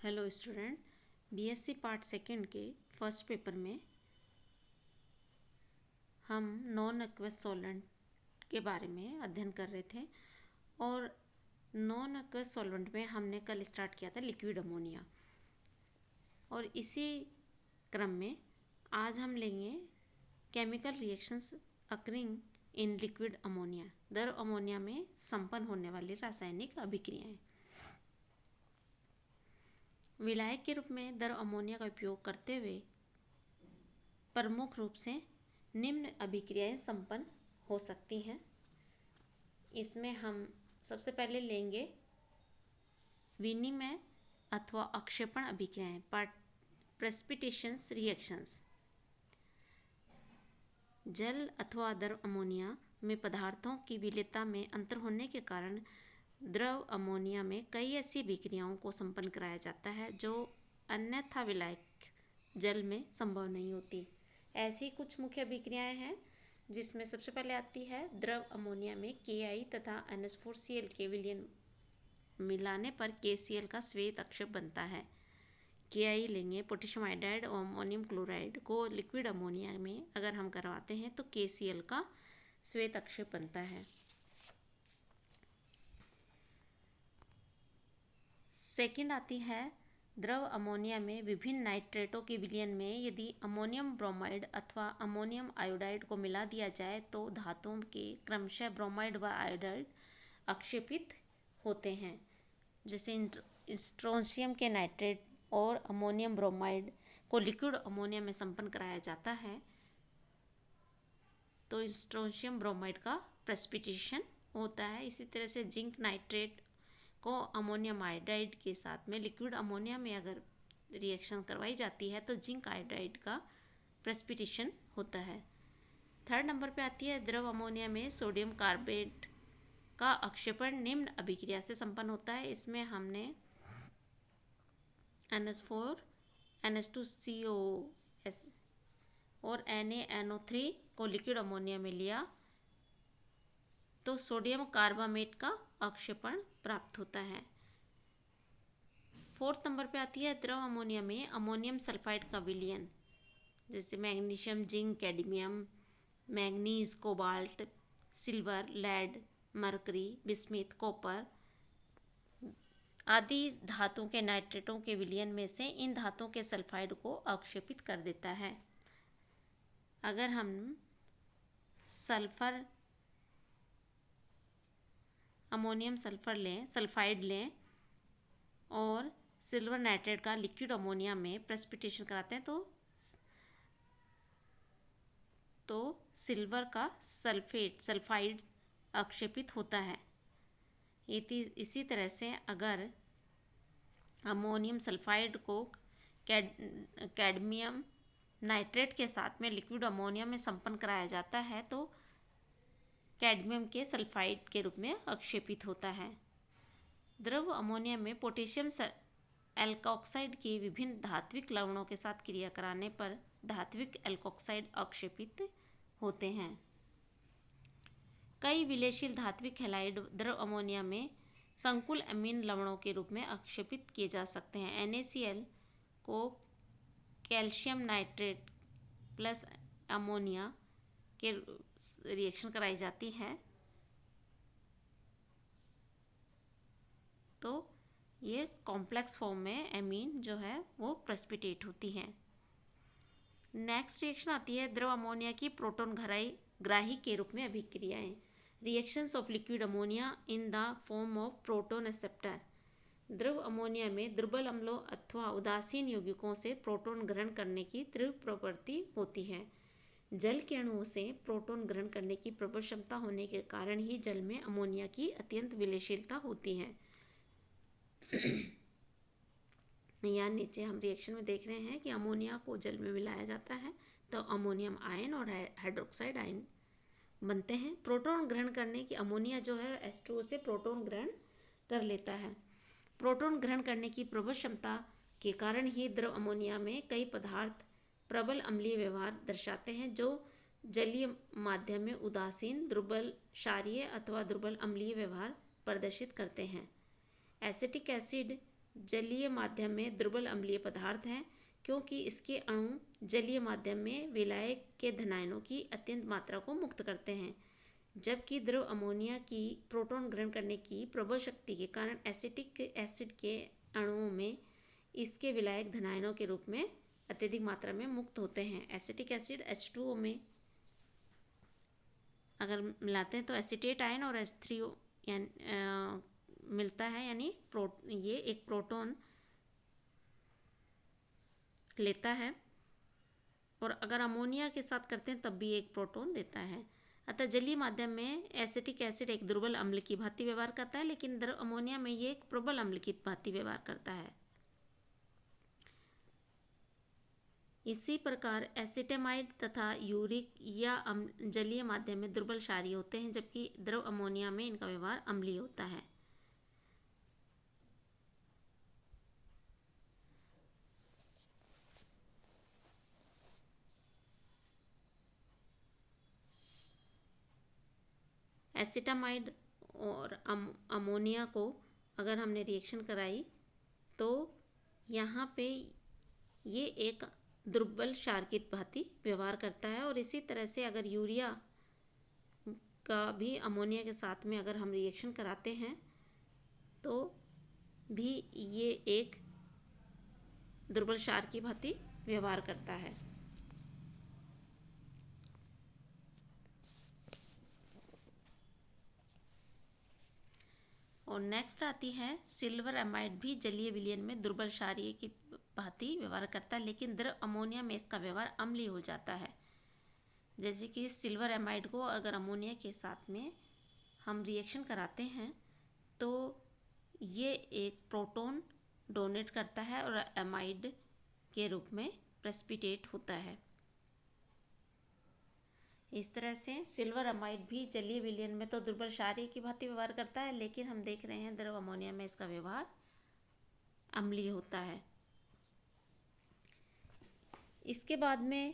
Hello student, BSc part second के first paper में हम नॉन एक्वस सॉल्वेंट के बारे में अध्ययन कर रहे थे और नॉन एक्वस सॉल्वेंट में हमने कल स्टार्ट किया था लिक्विड अमोनिया। और इसी क्रम में आज हम लेंगे chemical reactions occurring in liquid ammonia, द्रव अमोनिया में संपन्न होने वाली रासायनिक अभिक्रियाएं। विलायक के रूप में द्रव अमोनिया का उपयोग करते हुए प्रमुख रूप से निम्न अभिक्रियाएं संपन्न हो सकती हैं। इसमें हम सबसे पहले लेंगे विनिमय अथवा अक्षेपण अभिक्रियाएं, प्रेसिपिटेशंस रिएक्शंस। जल अथवा द्रव अमोनिया में पदार्थों की विलेयता में अंतर होने के कारण द्रव अमोनिया में कई ऐसी अभिक्रियाओं को संपन्न कराया जाता है जो अन्यथा विलायक जल में संभव नहीं होती। ऐसी कुछ मुख्य अभिक्रियाएं हैं जिसमें सबसे पहले आती है द्रव अमोनिया में KI तथा NH4Cl के विलयन मिलाने पर KCl का श्वेत अक्षेप बनता है। KI लेंगे, पोटेशियम आयोडाइड और अमोनियम क्लोराइड को लिक्विड अमोनिया में अगर हम करवाते हैं तो KCl का श्वेत अक्षेप बनता है। सेकंड आती है द्रव अमोनिया में विभिन्न नाइट्रेटों के विलयन में यदि अमोनियम ब्रोमाइड अथवा अमोनियम आयोडाइड को मिला दिया जाए तो धातुओं के क्रमशः ब्रोमाइड व आयोडाइड अक्षेपित होते हैं। जैसे स्ट्रोंशियम के नाइट्रेट और अमोनियम ब्रोमाइड को लिक्विड अमोनिया में संपन्न कराया जाता है तो स्ट्रोंशियम ब्रोमाइड का प्रेसिपिटेशन होता है। इसी तरह से जिंक नाइट्रेट को अमोनियम आयोडाइड के साथ में लिक्विड अमोनिया में अगर रिएक्शन करवाई जाती है तो जिंक आयोडाइड का प्रेसिपिटेशन होता है। थर्ड नंबर पे आती है द्रव अमोनिया में सोडियम कार्बेट का अक्षेपण निम्न अभिक्रिया से संपन्न होता है। इसमें हमने NH4 NH2COS और NaNO3 को लिक्विड अमोनिया में लिया तो सोडियम कार्बामेट का अक्षेपण प्राप्त होता है। फोर्थ नंबर पे आती है द्रव अमोनिया में अमोनियम सल्फाइड का विलयन, जैसे magnesium, zinc, cadmium, manganese, cobalt, silver, lead, mercury, bismuth, copper आदि धातुओं के नाइट्रेटों के विलयन में से इन धातुओं के सल्फाइड को अक्षेपित कर देता है। अगर हम सल्फर अमोनियम सल्फाइड लें और सिल्वर नाइट्रेट का लिक्विड अमोनिया में प्रेसिपिटेशन कराते हैं तो सिल्वर का सल्फाइड अक्षेपित होता है। इसी तरह से अगर अमोनियम सल्फाइड को कैडमियम नाइट्रेट के साथ में लिक्विड अमोनिया में संपन्न कराया जाता है तो कैडमियम के सल्फाइड के रूप में अक्षेपित होता है। द्रव अमोनिया में पोटेशियम एल्कोक्साइड की विभिन्न धात्विक लवणों के साथ क्रिया कराने पर धात्विक एल्कोक्साइड अक्षेपित होते हैं। कई विलयशील धात्विक हैलाइड द्रव अमोनिया में संकुल अमीन लवणों के रूप में अक्षेपित किए जा सकते हैं। NaCl को कैल्शियम नाइट्रेट प्लस अमोनिया के रिएक्शन कराई जाती है तो ये कॉम्प्लेक्स फॉर्म में एमीन जो है वो प्रेसिपिटेट होती है। नेक्स्ट रिएक्शन आती है द्रव अमोनिया की प्रोटॉन ग्राही के रूप में अभिक्रियाएं, reactions of liquid ammonia in the form of proton acceptor. द्रव अमोनिया में दुर्बल अम्लों अथवा उदासीन यौगिकों से प्रोटॉन ग्रहण करने की तीव्र प्रवृत्ति होती है। जल के अणुओं से प्रोटॉन ग्रहण करने की प्रबल क्षमता होने के कारण ही जल में अमोनिया की अत्यंत विलयशीलता होती है। यहाँ नीचे हम रिएक्शन में देख रहे हैं कि अमोनिया को जल में मिलाया जाता है तो अमोनियम आयन और हाइड्रोक्साइड आयन बनते हैं। प्रोटॉन ग्रहण करने की अमोनिया जो है H2O से प्रोटॉन ग्रहण कर लेता है। प्रोटॉन ग्रहण करने की प्रबल क्षमता के कारण ही द्रव अमोनिया में कई पदार्थ प्रबल अम्लीय व्यवहार दर्शाते हैं जो जलीय माध्यम में उदासीन, दुर्बल क्षारीय अथवा दुर्बल अम्लीय व्यवहार प्रदर्शित करते हैं। एसिटिक एसिड जलीय माध्यम में दुर्बल अम्लीय पदार्थ है क्योंकि इसके अणु जलीय माध्यम में विलायक के धनायनों की अत्यंत मात्रा को मुक्त करते हैं, जबकि द्रव अमोनिया की प्रोटॉन ग्रहण करने की प्रबल शक्ति के कारण एसिटिक एसिड के अणुओं में इसके विलायक धनायनों के रूप में अत्यधिक मात्रा में मुक्त होते हैं। एसिटिक एसिड H2O में अगर मिलाते हैं तो एसीटेट आयन और H3O मिलता है, यानी ये एक प्रोटॉन लेता है, और अगर अमोनिया के साथ करते हैं तब भी एक प्रोटॉन देता है। अतः जलीय माध्यम में एसिटिक एसिड एक दुर्बल अम्ल की भांति व्यवहार करता है, लेकिन द्रव अमोनिया में ये एक प्रबल अम्ल की भांति व्यवहार करता है। इसी प्रकार एसिटेमाइड तथा यूरिक या जलीय माध्यम में दुर्बल क्षारीय होते हैं, जबकि द्रव अमोनिया में इनका व्यवहार अम्लीय होता है। एसिटामाइड और अमोनिया को अगर हमने रिएक्शन कराई तो यहाँ पे ये एक दुर्बल क्षार की भांति व्यवहार करता है, और इसी तरह से अगर यूरिया का भी अमोनिया के साथ में अगर हम रिएक्शन कराते हैं तो भी ये एक दुर्बल क्षार की भांति व्यवहार करता है। और नेक्स्ट आती है सिल्वर एमाइड भी जलीय विलयन में दुर्बल क्षारीय की भांति व्यवहार करता है, लेकिन द्रव अमोनिया में इसका व्यवहार अम्लीय हो जाता है। जैसे कि सिल्वर एमाइड को अगर अमोनिया के साथ में हम रिएक्शन कराते हैं तो ये एक प्रोटॉन डोनेट करता है और एमाइड के रूप में प्रेसिपिटेट होता है। इस तरह से सिल्वर अमाइड भी जलीय विलयन में तो दुर्बल क्षारीय की भांति व्यवहार करता है, लेकिन हम देख रहे हैं द्रव अमोनिया में इसका व्यवहार अम्लीय होता है। इसके बाद में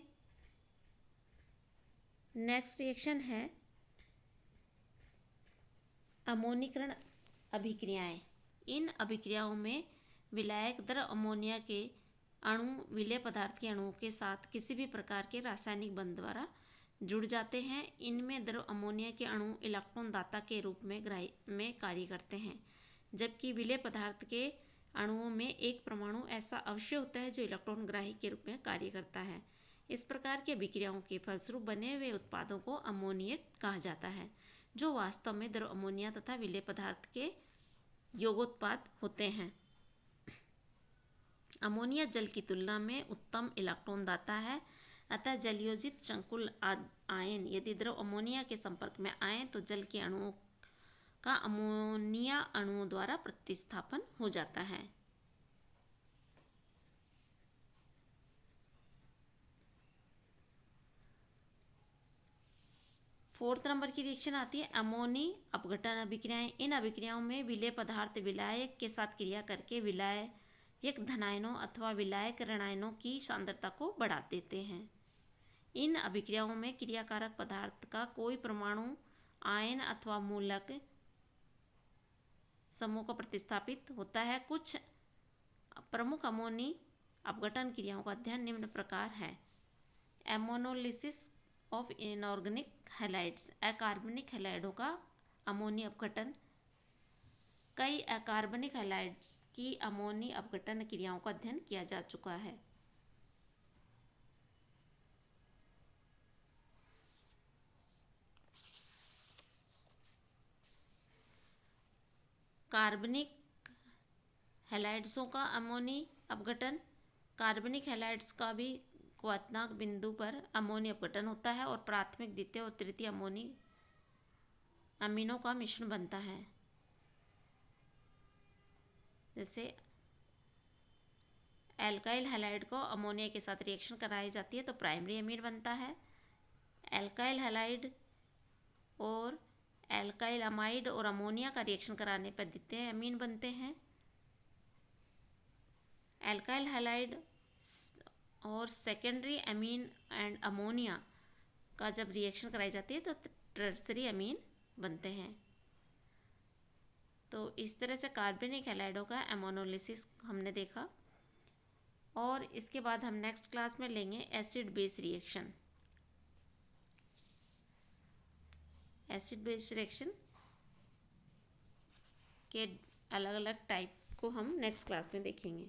नेक्स्ट रिएक्शन है अमोनीकरण अभिक्रियाएं। इन अभिक्रियाओं में विलायक द्रव अमोनिया के अणु विलेय पदार्थ के अणुओं के साथ किसी भी प्रकार के रासायनिक बंध द्वारा जुड़ जाते हैं। इनमें द्रव अमोनिया के अणु इलेक्ट्रॉन दाता के रूप में कार्य करते हैं, जबकि विलेय पदार्थ के अणुओं में एक परमाणु ऐसा अवश्य होता है जो इलेक्ट्रॉन ग्राही के रूप में कार्य करता है। इस प्रकार की अभिक्रियाओं के फलस्वरूप बने हुए उत्पादों को अमोनिएट कहा जाता है, जो वास्तव में द्रव अमोनिया तथा विलेय पदार्थ के योगोत्पाद होते हैं। अमोनिया जल की तुलना में उत्तम इलेक्ट्रॉन दाता है, अतः जलयोजित संकुल आयन यदि द्रव अमोनिया के संपर्क में आए तो जल के अणुओं का अमोनिया अणुओं द्वारा प्रतिस्थापन हो जाता है। फोर्थ नंबर की रिएक्शन आती है अमोनी अपघटन अभिक्रियाएं। इन अभिक्रियाओं में विलेय पदार्थ विलायक के साथ क्रिया करके विलायक धनायनों अथवा विलायक ऋणायनों की सांद्रता को बढ़ा देते हैं। इन अभिक्रियाओं में क्रियाकारक पदार्थ का कोई परमाणु आयन अथवा मूलक समूह को प्रतिस्थापित होता है। कुछ प्रमुख अमोनी अपघटन क्रियाओं का अध्ययन निम्न प्रकार है। एमोनोलिसिस ऑफ इनऑर्गेनिक हैलाइड्स, अकार्बनिक हैलाइडों का अमोनी अपघटन। कई अकार्बनिक हैलाइड्स की अमोनी अपघटन क्रियाओं का अध्ययन किया जा चुका है। कार्बनिक हैलाइड्सों का अमोनी अपघटन। कार्बनिक हैलाइड्स का भी क्वथनांक बिंदु पर अमोनी अपघटन होता है और प्राथमिक, द्वितीय और तृतीय अमोनी अमीनों का मिश्रण बनता है। जैसे एल्काइल हैलाइड को अमोनिया के साथ रिएक्शन कराई जाती है तो प्राइमरी अमीन बनता है। एल्काइल हैलाइड और एल्काइल अमाइड और अमोनिया का रिएक्शन कराने पर द्वितीय अमीन बनते हैं। एल्काइल हैलाइड और सेकेंडरी अमीन एंड अमोनिया का जब रिएक्शन कराई जाती है तो टर्सरी अमीन बनते हैं। तो इस तरह से कार्बनिक हैलाइडों का एमोनोलिसिस हमने देखा। और इसके बाद हम नेक्स्ट क्लास में लेंगे acid base reaction. Acid base reaction के अलग अलग टाइप को हम नेक्स्ट क्लास में देखेंगे।